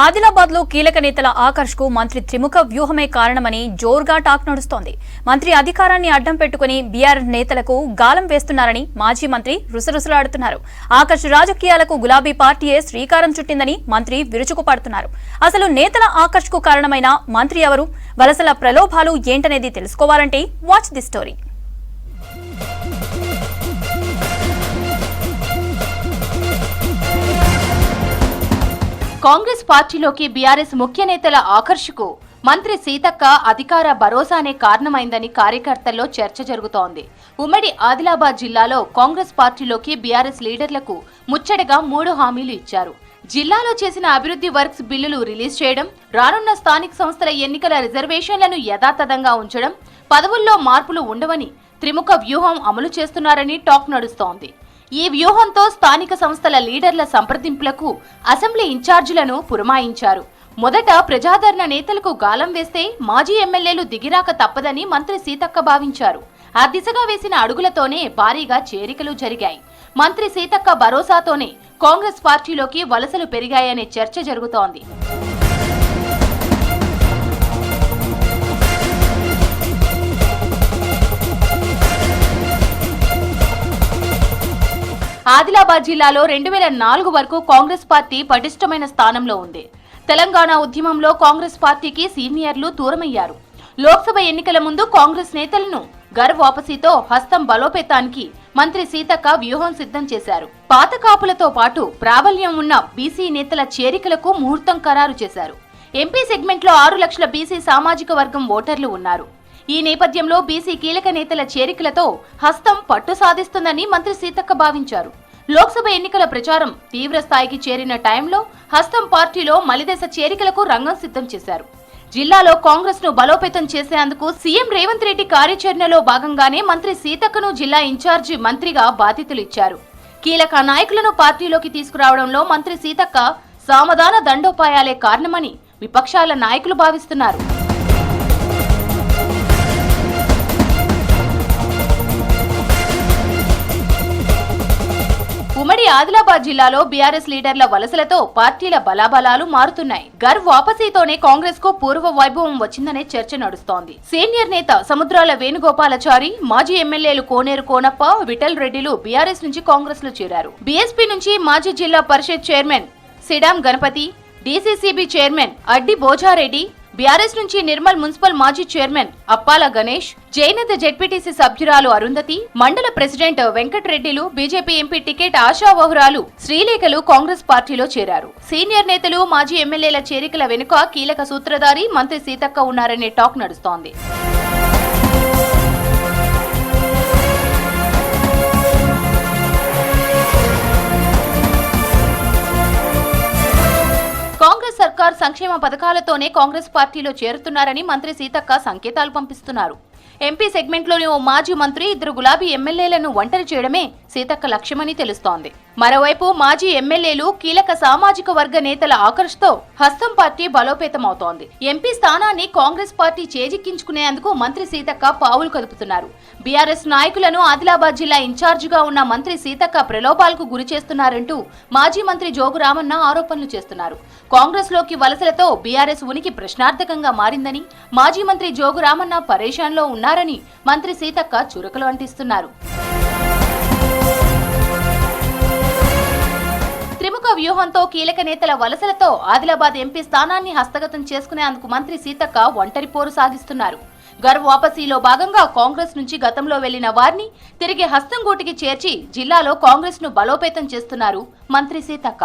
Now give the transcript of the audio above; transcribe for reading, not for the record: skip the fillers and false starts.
ఆదిలాబాద్ లో కీలక నేతల ఆకర్షకు మంత్రి త్రిముఖ వ్యూహమే కారణమని జోర్గా టాక్ నడుస్తోంది. మంత్రి అధికారాన్ని అడ్డం పెట్టుకుని బీఆర్ఎస్ నేతలకు గాలం వేస్తున్నారని మాజీ మంత్రి రుసరుసలాడుతున్నారు. ఆకర్ష్ రాజకీయాలకు గులాబీ పార్టీయే శ్రీకారం చుట్టిందని మంత్రి విరుచుకుపడుతున్నారు. అసలు నేతల ఆకర్షకు కారణమైన మంత్రి ఎవరు, వలసల ప్రలోభాలు ఏంటనేది తెలుసుకోవాలంటే వాచ్ ది స్టోరీ. కాంగ్రెస్ పార్టీలోకి బీఆర్ఎస్ ముఖ్య నేతల ఆకర్షకు మంత్రి సీతక్క అధికార భరోసానే కారణమైందని కార్యకర్తల్లో చర్చ జరుగుతోంది. ఉమ్మడి ఆదిలాబాద్ జిల్లాలో కాంగ్రెస్ పార్టీలోకి బీఆర్ఎస్ లీడర్లకు ముచ్చటగా 3 హామీలు ఇచ్చారు. జిల్లాలో చేసిన అభివృద్ధి వర్క్స్ బిల్లులు రిలీజ్ చేయడం, రానున్న స్థానిక సంస్థల ఎన్నికల రిజర్వేషన్లను యథాతథంగా ఉంచడం, పదవుల్లో మార్పులు ఉండవని త్రిముఖ వ్యూహం అమలు చేస్తున్నారని టాక్ నడుస్తోంది. ఈ వ్యూహంతో స్థానిక సంస్థల లీడర్ల సంప్రదింపులకు అసెంబ్లీ ఇన్ఛార్జీలను పురమాయించారు. మొదట ప్రజాదరణ నేతలకు గాలం వేస్తే మాజీ ఎమ్మెల్యేలు దిగిరాక తప్పదని మంత్రి సీతక్క భావించారు. ఆ దిశగా వేసిన అడుగులతోనే భారీగా చేరికలు జరిగాయి. మంత్రి సీతక్క భరోసాతోనే కాంగ్రెస్ పార్టీలోకి వలసలు పెరిగాయనే చర్చ జరుగుతోంది. ఆదిలాబాద్ జిల్లాలో 2004 వరకు కాంగ్రెస్ పార్టీ పటిష్టమైన స్థానంలో ఉంది. తెలంగాణ ఉద్యమంలో కాంగ్రెస్ పార్టీకి సీనియర్లు దూరమయ్యారు. లోక్సభ ఎన్నికల ముందు కాంగ్రెస్ నేతలను గర్ వాపసీతో హస్తం బలోపేతానికి మంత్రి సీతక్క వ్యూహం సిద్ధం చేశారు. పాత కాపులతో పాటు ప్రాబల్యం ఉన్న బీసీ నేతల చేరికలకు ముహూర్తం ఖరారు చేశారు. ఎంపీ సెగ్మెంట్లో 6 లక్షల బీసీ సామాజిక వర్గం ఓటర్లు ఉన్నారు. ఈ నేపథ్యంలో బీసీ కీలక నేతల చేరికలతో హస్తం పట్టు సాధిస్తుందని మంత్రి సీతక్క భావించారు. లోక్సభ ఎన్నికల ప్రచారం తీవ్ర స్థాయికి చేరిన టైంలో హస్తం పార్టీలో మలిదశ చేరికలకు రంగం సిద్ధం చేశారు. జిల్లాలో కాంగ్రెస్ ను బలోపేతం చేసేందుకు సీఎం రేవంత్ రెడ్డి కార్యాచరణలో భాగంగానే మంత్రి సీతక్కను జిల్లా ఇన్ఛార్జి మంత్రిగా బాధ్యతలు ఇచ్చారు. కీలక నాయకులను పార్టీలోకి తీసుకురావడంలో మంత్రి సీతక్క సామధాన దండోపాయాలే కారణమని విపక్షాల నాయకులు భావిస్తున్నారు. ఉమ్మడి ఆదిలాబాద్ జిల్లాలో బీఆర్ఎస్ లీడర్ల వలసలతో పార్టీల బలాబలాలు మారుతున్నాయి. గర్ వాపసీతోనే కాంగ్రెస్ కు పూర్వ వైభవం వచ్చిందనే చర్చ నడుస్తోంది. సీనియర్ నేత సముద్రాల వేణుగోపాలాచారి, మాజీ ఎమ్మెల్యేలు కోనేరు కోనప్ప, విఠల్ రెడ్డిలు బీఆర్ఎస్ నుంచి కాంగ్రెస్ లో చేరారు. బీఎస్పీ నుంచి మాజీ Zilla Parishad chairman Sidam Ganapathi, DCCB chairman Addi Bojareddy, BRS నుంచి నిర్మల్ మున్సిపల్ మాజీ చైర్మన్ అప్పాల గణేష్, జైనత జెడ్పీటీసీ సభ్యురాలు అరుంధతి, మండల ప్రెసిడెంట్ వెంకటరెడ్డిలు, బీజేపీ ఎంపీ టికెట్ ఆశావహురాలు శ్రీలేఖలు కాంగ్రెస్ పార్టీలో చేరారు. సీనియర్ నేతలు, మాజీ ఎమ్మెల్యేల చేరికల వెనుక కీలక సూత్రధారి మంత్రి సీతక్క ఉన్నారనే టాక్ నడుస్తోంది. సర్కార్ సంక్షేమ పథకాలతోనే కాంగ్రెస్ పార్టీలో చేరుతున్నారని మంత్రి సీతక్క సంకేతాలు పంపిస్తున్నారు. ఎంపీ సెగ్మెంట్లోని ఓ మాజీ మంత్రి, 2 గులాబీ ఎమ్మెల్యేలను ఒంటరి చేయడమే సీతక్క లక్ష్యమని తెలుస్తోంది. మరోవైపు మాజీ ఎమ్మెల్యేలు, కీలక సామాజిక వర్గ నేతల ఆకర్షతో హస్తం పార్టీ బలోపేతమవుతోంది. ఎంపీ స్థానాన్ని కాంగ్రెస్ పార్టీ చేజిక్కించుకునేందుకు మంత్రి సీతక్క పావులు కదుపుతున్నారు. బీఆర్ఎస్ నాయకులను ఆదిలాబాద్ జిల్లా ఇన్ఛార్జిగా ఉన్న మంత్రి సీతక్క ప్రలోభాలకు గురి చేస్తున్నారంటూ మాజీ మంత్రి జోగు రామన్న ఆరోపణలు చేస్తున్నారు. కాంగ్రెస్ లోకి వలసలతో బీఆర్ఎస్ ఉనికి ప్రశ్నార్థకంగా మారిందని, మాజీ మంత్రి జోగు రామన్న పరేషాన్లో ఉన్నారని మంత్రి సీతక్క చురకలు అంటిస్తున్నారు. త్రిముఖ వ్యూహంతో కీలక నేతల వలసలతో ఆదిలాబాద్ ఎంపీ స్థానాన్ని హస్తగతం చేసుకునేందుకు మంత్రి సీతక్క ఒంటరి పోరు సాగిస్తున్నారు. గర్ వాపసీలో భాగంగా కాంగ్రెస్ నుంచి గతంలో వెళ్లిన వారిని తిరిగి హస్తంగూటికి చేర్చి జిల్లాలో కాంగ్రెస్ ను బలోపేతం చేస్తున్నారు మంత్రి సీతక్క.